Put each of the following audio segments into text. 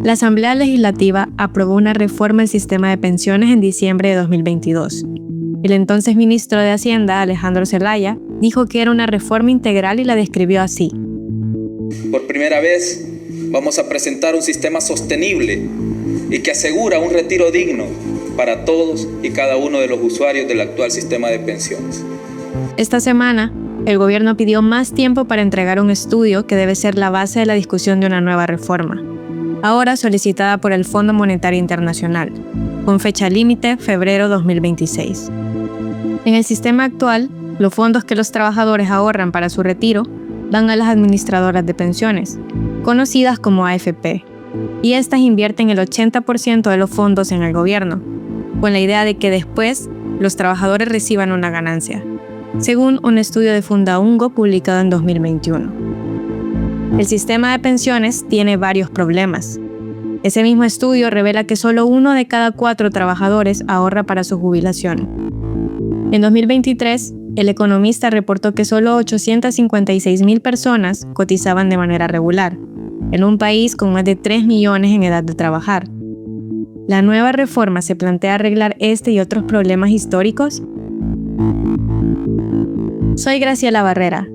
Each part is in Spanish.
La Asamblea Legislativa aprobó una reforma del sistema de pensiones en diciembre de 2022. El entonces ministro de Hacienda, Alejandro Zelaya, dijo que era una reforma integral y la describió así. Por primera vez vamos a presentar un sistema sostenible y que asegura un retiro digno para todos y cada uno de los usuarios del actual sistema de pensiones. Esta semana, el gobierno pidió más tiempo para entregar un estudio que debe ser la base de la discusión de una nueva reforma, ahora solicitada por el Fondo Monetario Internacional, con fecha límite febrero 2026. En el sistema actual, los fondos que los trabajadores ahorran para su retiro van a las administradoras de pensiones, conocidas como AFP, y estas invierten el 80% de los fondos en el gobierno, con la idea de que después los trabajadores reciban una ganancia, según un estudio de Fundaungo publicado en 2021. El sistema de pensiones tiene varios problemas. Ese mismo estudio revela que solo 1 de cada 4 trabajadores ahorra para su jubilación. En 2023, El Economista reportó que solo 856,000 personas cotizaban de manera regular, en un país con más de 3 millones en edad de trabajar. ¿La nueva reforma se plantea arreglar este y otros problemas históricos? Soy Graciela Barrera.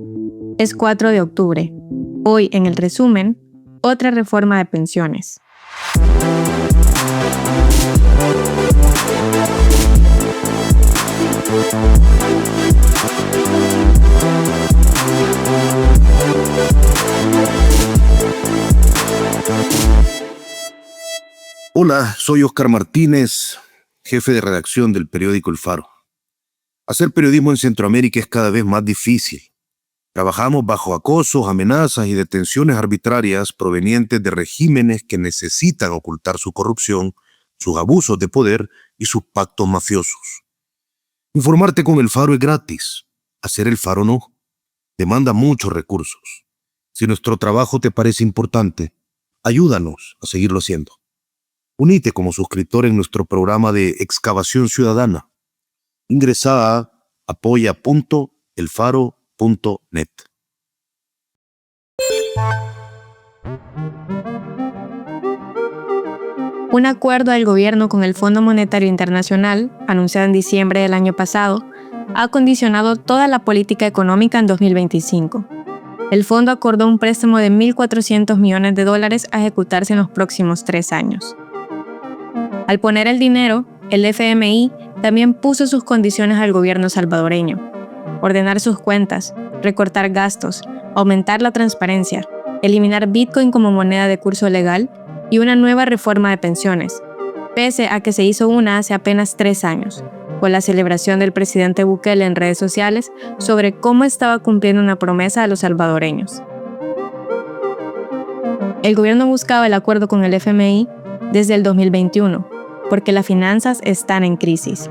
Es 4 de octubre. Hoy, en el resumen, otra reforma de pensiones. Hola, soy Oscar Martínez, jefe de redacción del periódico El Faro. Hacer periodismo en Centroamérica es cada vez más difícil. Trabajamos bajo acosos, amenazas y detenciones arbitrarias provenientes de regímenes que necesitan ocultar su corrupción, sus abusos de poder y sus pactos mafiosos. Informarte con El Faro es gratis. Hacer El Faro no. Demanda muchos recursos. Si nuestro trabajo te parece importante, ayúdanos a seguirlo haciendo. Unite como suscriptor en nuestro programa de excavación ciudadana. Ingresa a apoya.elfaro.net. Un acuerdo del gobierno con el Fondo Monetario Internacional, anunciado en diciembre del año pasado, ha condicionado toda la política económica en 2025. El fondo acordó un préstamo de $1.400 millones a ejecutarse en los próximos 3 años. Al poner el dinero, el FMI también puso sus condiciones al gobierno salvadoreño: ordenar sus cuentas, recortar gastos, aumentar la transparencia, eliminar Bitcoin como moneda de curso legal y una nueva reforma de pensiones, pese a que se hizo una hace apenas 3 años, con la celebración del presidente Bukele en redes sociales sobre cómo estaba cumpliendo una promesa a los salvadoreños. El gobierno buscaba el acuerdo con el FMI desde el 2021, porque las finanzas están en crisis.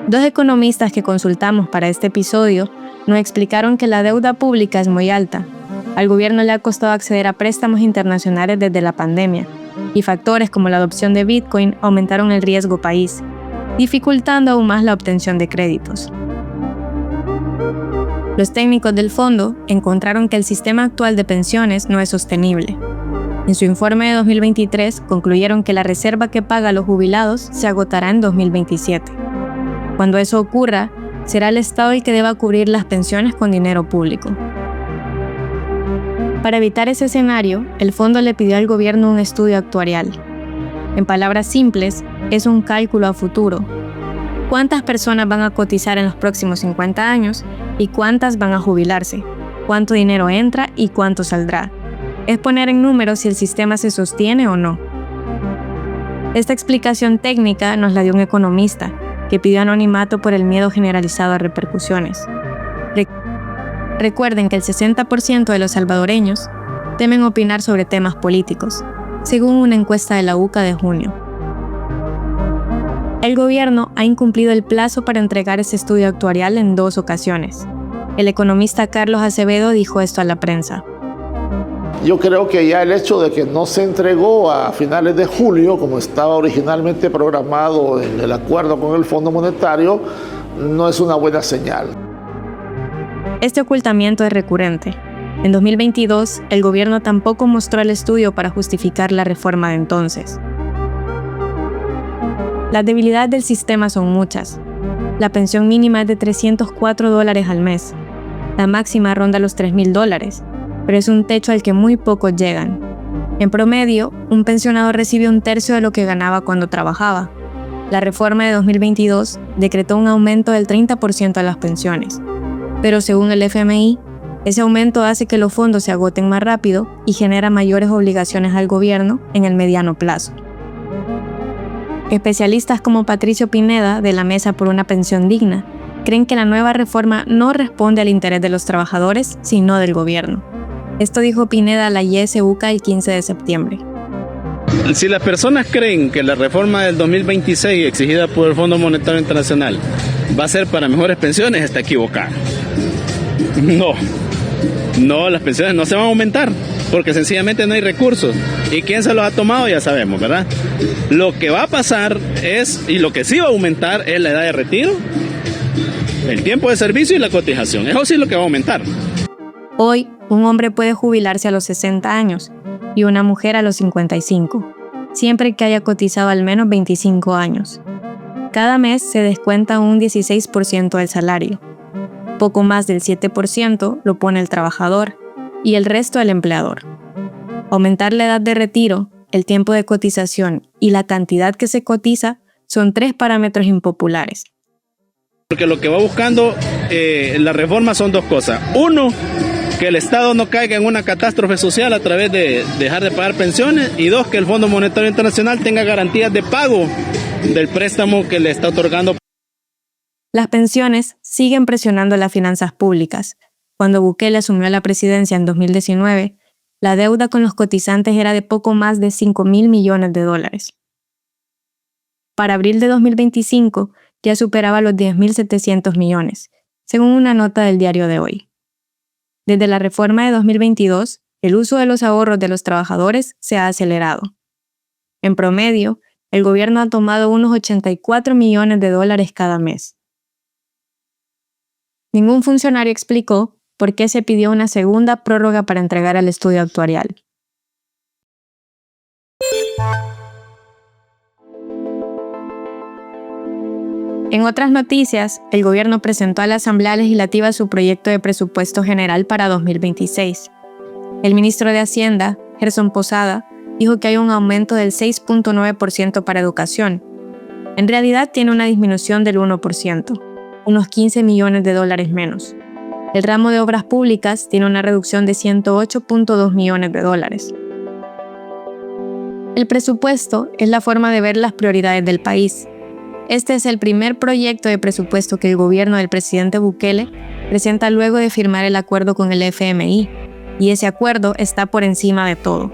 2 economistas que consultamos para este episodio nos explicaron que la deuda pública es muy alta. Al gobierno le ha costado acceder a préstamos internacionales desde la pandemia, y factores como la adopción de Bitcoin aumentaron el riesgo país, dificultando aún más la obtención de créditos. Los técnicos del fondo encontraron que el sistema actual de pensiones no es sostenible. En su informe de 2023 concluyeron que la reserva que paga a los jubilados se agotará en 2027. Cuando eso ocurra, será el Estado el que deba cubrir las pensiones con dinero público. Para evitar ese escenario, el fondo le pidió al gobierno un estudio actuarial. En palabras simples, es un cálculo a futuro. ¿Cuántas personas van a cotizar en los próximos 50 años y cuántas van a jubilarse? ¿Cuánto dinero entra y cuánto saldrá? Es poner en números si el sistema se sostiene o no. Esta explicación técnica nos la dio un economista, que pidió anonimato por el miedo generalizado a repercusiones. Recuerden que el 60% de los salvadoreños temen opinar sobre temas políticos, según una encuesta de la UCA de junio. El gobierno ha incumplido el plazo para entregar ese estudio actuarial en 2 ocasiones. El economista Carlos Acevedo dijo esto a la prensa. Yo creo que ya el hecho de que no se entregó a finales de julio, como estaba originalmente programado en el acuerdo con el Fondo Monetario, no es una buena señal. Este ocultamiento es recurrente. En 2022, el gobierno tampoco mostró el estudio para justificar la reforma de entonces. Las debilidades del sistema son muchas. La pensión mínima es de $304 al mes. La máxima ronda los $3,000, pero es un techo al que muy pocos llegan. En promedio, un pensionado recibe un tercio de lo que ganaba cuando trabajaba. La reforma de 2022 decretó un aumento del 30% a las pensiones, pero según el FMI, ese aumento hace que los fondos se agoten más rápido y genera mayores obligaciones al gobierno en el mediano plazo. Especialistas como Patricio Pineda, de la Mesa por una Pensión Digna, creen que la nueva reforma no responde al interés de los trabajadores, sino del gobierno. Esto dijo Pineda a la YSUCA el 15 de septiembre. Si las personas creen que la reforma del 2026 exigida por el Fondo Monetario Internacional va a ser para mejores pensiones, está equivocada. No, las pensiones no se van a aumentar, porque sencillamente no hay recursos. ¿Y quién se los ha tomado? Ya sabemos, ¿verdad? Lo que va a pasar es, y lo que sí va a aumentar es la edad de retiro, el tiempo de servicio y la cotización. Eso sí es lo que va a aumentar. Hoy, un hombre puede jubilarse a los 60 años y una mujer a los 55, siempre que haya cotizado al menos 25 años. Cada mes se descuenta un 16% del salario. Poco más del 7% lo pone el trabajador y el resto el empleador. Aumentar la edad de retiro, el tiempo de cotización y la cantidad que se cotiza son 3 parámetros impopulares. Porque lo que va buscando la reforma son 2 cosas. 1, que el Estado no caiga en una catástrofe social a través de dejar de pagar pensiones. Y 2, que el Fondo Monetario Internacional tenga garantías de pago del préstamo que le está otorgando. Las pensiones siguen presionando las finanzas públicas. Cuando Bukele asumió la presidencia en 2019, la deuda con los cotizantes era de poco más de $5,000 millones. Para abril de 2025 ya superaba los 10.700 millones, según una nota del diario de hoy. Desde la reforma de 2022, el uso de los ahorros de los trabajadores se ha acelerado. En promedio, el gobierno ha tomado unos $84 millones cada mes. Ningún funcionario explicó por qué se pidió una segunda prórroga para entregar el estudio actuarial. En otras noticias, el gobierno presentó a la Asamblea Legislativa su proyecto de presupuesto general para 2026. El ministro de Hacienda, Gerson Posada, dijo que hay un aumento del 6.9% para educación. En realidad tiene una disminución del 1%. Unos $15 millones menos. El ramo de obras públicas tiene una reducción de $108.2 millones. El presupuesto es la forma de ver las prioridades del país. Este es el primer proyecto de presupuesto que el gobierno del presidente Bukele presenta luego de firmar el acuerdo con el FMI, y ese acuerdo está por encima de todo.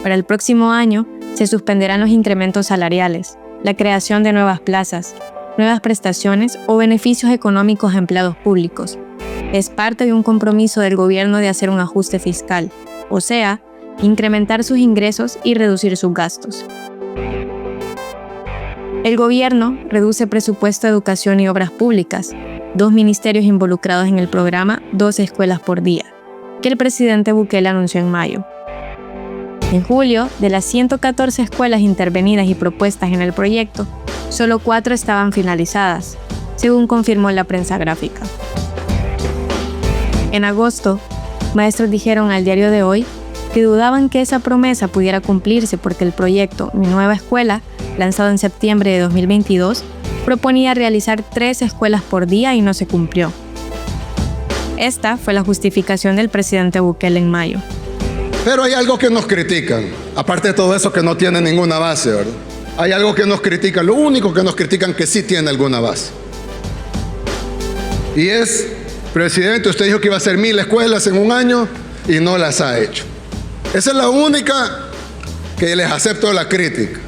Para el próximo año se suspenderán los incrementos salariales, la creación de nuevas plazas, nuevas prestaciones o beneficios económicos a empleados públicos. Es parte de un compromiso del gobierno de hacer un ajuste fiscal, o sea, incrementar sus ingresos y reducir sus gastos. El gobierno reduce presupuesto de educación y obras públicas, 2 ministerios involucrados en el programa 12 escuelas por día, que el presidente Bukele anunció en mayo. En julio, de las 114 escuelas intervenidas y propuestas en el proyecto, solo 4 estaban finalizadas, según confirmó la prensa gráfica. En agosto, maestros dijeron al diario de hoy que dudaban que esa promesa pudiera cumplirse porque el proyecto Mi Nueva Escuela, lanzado en septiembre de 2022, proponía realizar 3 escuelas por día y no se cumplió. Esta fue la justificación del presidente Bukele en mayo. Pero hay algo que nos critican, aparte de todo eso que no tiene ninguna base, ¿verdad? Hay algo que nos critican, lo único que nos critican que sí tiene alguna base. Y es, presidente, usted dijo que iba a hacer 1,000 escuelas en un año y no las ha hecho. Esa es la única que les acepto la crítica.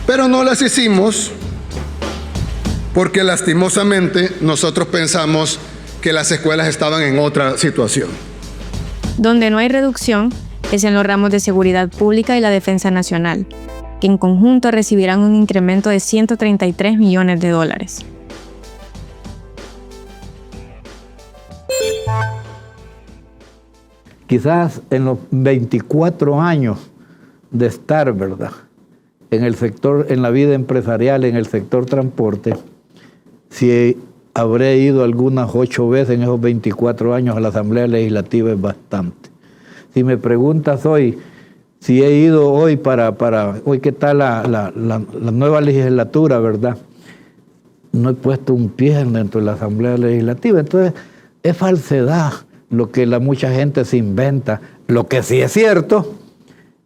Pero no las hicimos porque lastimosamente nosotros pensamos que las escuelas estaban en otra situación. Donde no hay reducción es en los ramos de seguridad pública y la defensa nacional, que en conjunto recibirán un incremento de $133 millones. quizás en los 24 años de estar, ¿verdad?, en el sector, en la vida empresarial, en el sector transporte, si habré ido algunas 8 veces en esos 24 años a la Asamblea Legislativa es bastante. Si me preguntas hoy, si he ido hoy para hoy qué tal la nueva legislatura, ¿verdad?, no he puesto un pie dentro de la Asamblea Legislativa. Entonces, es falsedad lo que mucha gente se inventa. Lo que sí es cierto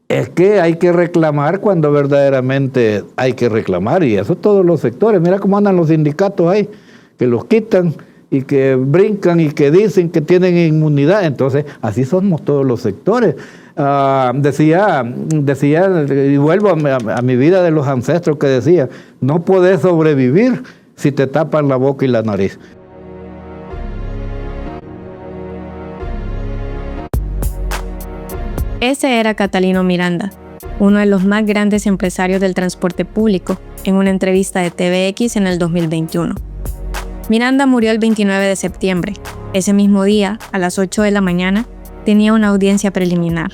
es que hay que reclamar cuando verdaderamente hay que reclamar, y eso todos los sectores. Mira cómo andan los sindicatos ahí, que los quitan y que brincan y que dicen que tienen inmunidad. Entonces, así somos todos los sectores. Decía, y vuelvo a mi vida de los ancestros que decía, no podés sobrevivir si te tapan la boca y la nariz. Ese era Catalino Miranda, uno de los más grandes empresarios del transporte público, en una entrevista de TVX en el 2021. Miranda murió el 29 de septiembre. Ese mismo día, a las 8 de la mañana, tenía una audiencia preliminar.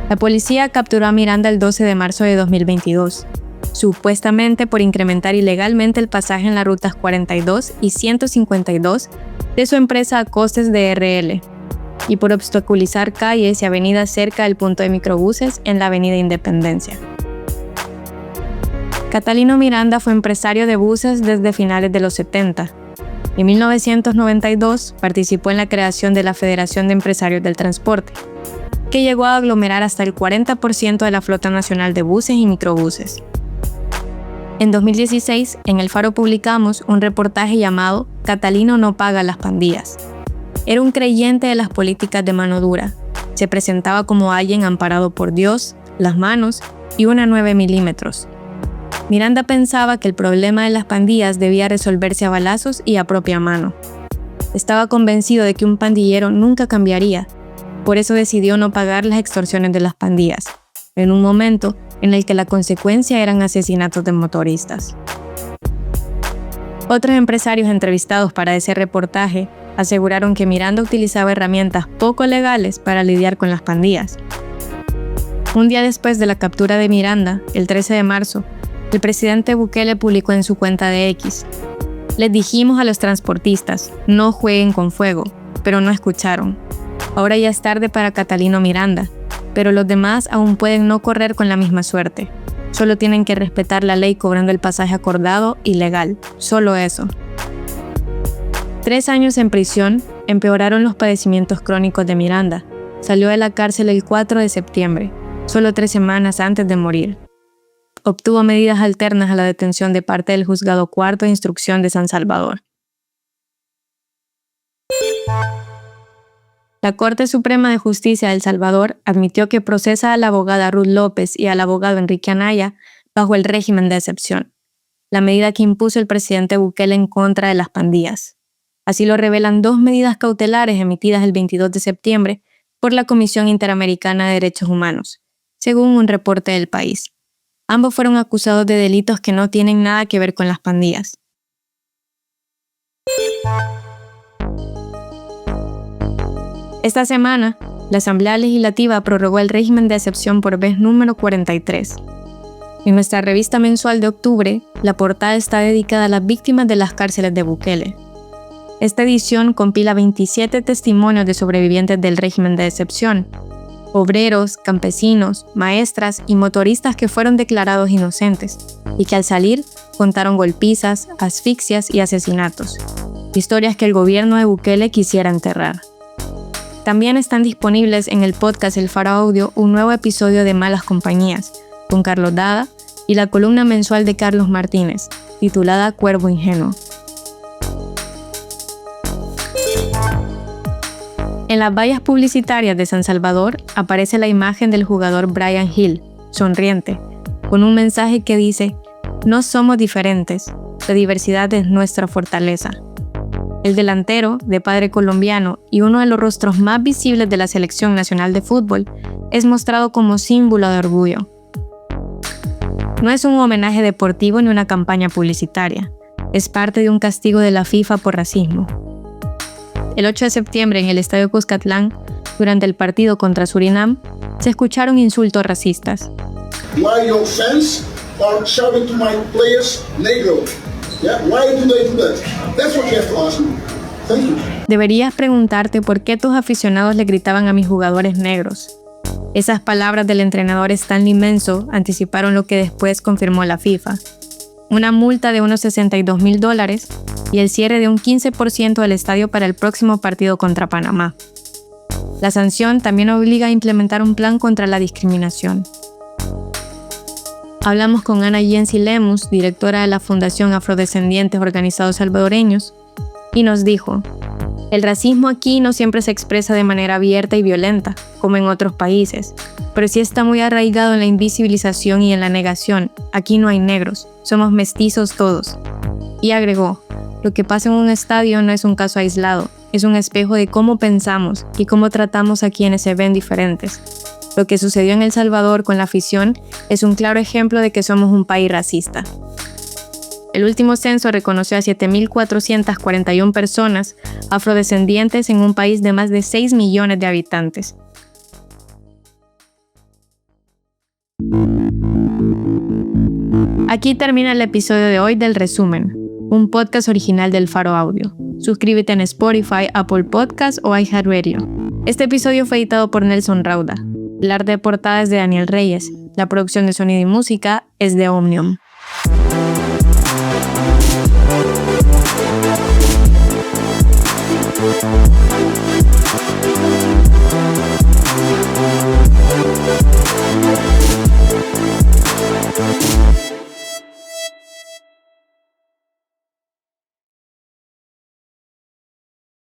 La policía capturó a Miranda el 12 de marzo de 2022, supuestamente por incrementar ilegalmente el pasaje en las rutas 42 y 152 de su empresa a costes de RL, y por obstaculizar calles y avenidas cerca del punto de microbuses en la Avenida Independencia. Catalino Miranda fue empresario de buses desde finales de los 70. En 1992 participó en la creación de la Federación de Empresarios del Transporte, que llegó a aglomerar hasta el 40% de la flota nacional de buses y microbuses. En 2016, en El Faro publicamos un reportaje llamado «Catalino no paga las pandillas». Era un creyente de las políticas de mano dura. Se presentaba como alguien amparado por Dios, las manos y una 9 milímetros. Miranda pensaba que el problema de las pandillas debía resolverse a balazos y a propia mano. Estaba convencido de que un pandillero nunca cambiaría. Por eso decidió no pagar las extorsiones de las pandillas, en un momento en el que la consecuencia eran asesinatos de motoristas. Otros empresarios entrevistados para ese reportaje aseguraron que Miranda utilizaba herramientas poco legales para lidiar con las pandillas. Un día después de la captura de Miranda, el 13 de marzo, el presidente Bukele publicó en su cuenta de X: «Les dijimos a los transportistas, no jueguen con fuego, pero no escucharon. Ahora ya es tarde para Catalino Miranda, pero los demás aún pueden no correr con la misma suerte. Solo tienen que respetar la ley cobrando el pasaje acordado y legal, solo eso». 3 años en prisión empeoraron los padecimientos crónicos de Miranda. Salió de la cárcel el 4 de septiembre, solo 3 semanas antes de morir. Obtuvo medidas alternas a la detención de parte del Juzgado Cuarto de Instrucción de San Salvador. La Corte Suprema de Justicia de El Salvador admitió que procesa a la abogada Ruth López y al abogado Enrique Anaya bajo el régimen de excepción, la medida que impuso el presidente Bukele en contra de las pandillas. Así lo revelan 2 medidas cautelares emitidas el 22 de septiembre por la Comisión Interamericana de Derechos Humanos, según un reporte del país. Ambos fueron acusados de delitos que no tienen nada que ver con las pandillas. Esta semana, la Asamblea Legislativa prorrogó el régimen de excepción por vez número 43. En nuestra revista mensual de octubre, la portada está dedicada a las víctimas de las cárceles de Bukele. Esta edición compila 27 testimonios de sobrevivientes del régimen de excepción, obreros, campesinos, maestras y motoristas que fueron declarados inocentes y que al salir contaron golpizas, asfixias y asesinatos, historias que el gobierno de Bukele quisiera enterrar. También están disponibles en el podcast El Faro Audio un nuevo episodio de Malas Compañías, con Carlos Dada, y la columna mensual de Carlos Martínez, titulada Cuervo Ingenuo. En las vallas publicitarias de San Salvador aparece la imagen del jugador Brian Hill, sonriente, con un mensaje que dice: «No somos diferentes, la diversidad es nuestra fortaleza». El delantero, de padre colombiano y uno de los rostros más visibles de la Selección Nacional de Fútbol, es mostrado como símbolo de orgullo. No es un homenaje deportivo ni una campaña publicitaria, es parte de un castigo de la FIFA por racismo. El 8 de septiembre, en el Estadio Cuscatlán, Durante el partido contra Surinam, se escucharon insultos racistas. Why your fans are shouting to my players negro? Yeah? Why do they do that? That's what you have to ask me. Thank you. Deberías preguntarte por qué tus aficionados le gritaban a mis jugadores negros. Esas palabras del entrenador Stanley Menzo anticiparon lo que después confirmó la FIFA. Una multa de unos $62,000 y el cierre de un 15% del estadio para el próximo partido contra Panamá. La sanción también obliga a implementar un plan contra la discriminación. Hablamos con Ana Yensi Lemus, directora de la Fundación Afrodescendientes Organizados Salvadoreños, y nos dijo: el racismo aquí no siempre se expresa de manera abierta y violenta, como en otros países, pero sí está muy arraigado en la invisibilización y en la negación. Aquí no hay negros, somos mestizos todos. Y agregó: lo que pasa en un estadio no es un caso aislado, es un espejo de cómo pensamos y cómo tratamos a quienes se ven diferentes. Lo que sucedió en El Salvador con la afición es un claro ejemplo de que somos un país racista. El último censo reconoció a 7.441 personas afrodescendientes en un país de más de 6 millones de habitantes. Aquí termina el episodio de hoy del Resumen, un podcast original del Faro Audio. Suscríbete en Spotify, Apple Podcasts o iHeartRadio. Este episodio fue editado por Nelson Rauda. El arte de portada es de Daniel Reyes. La producción de sonido y música es de Omnium.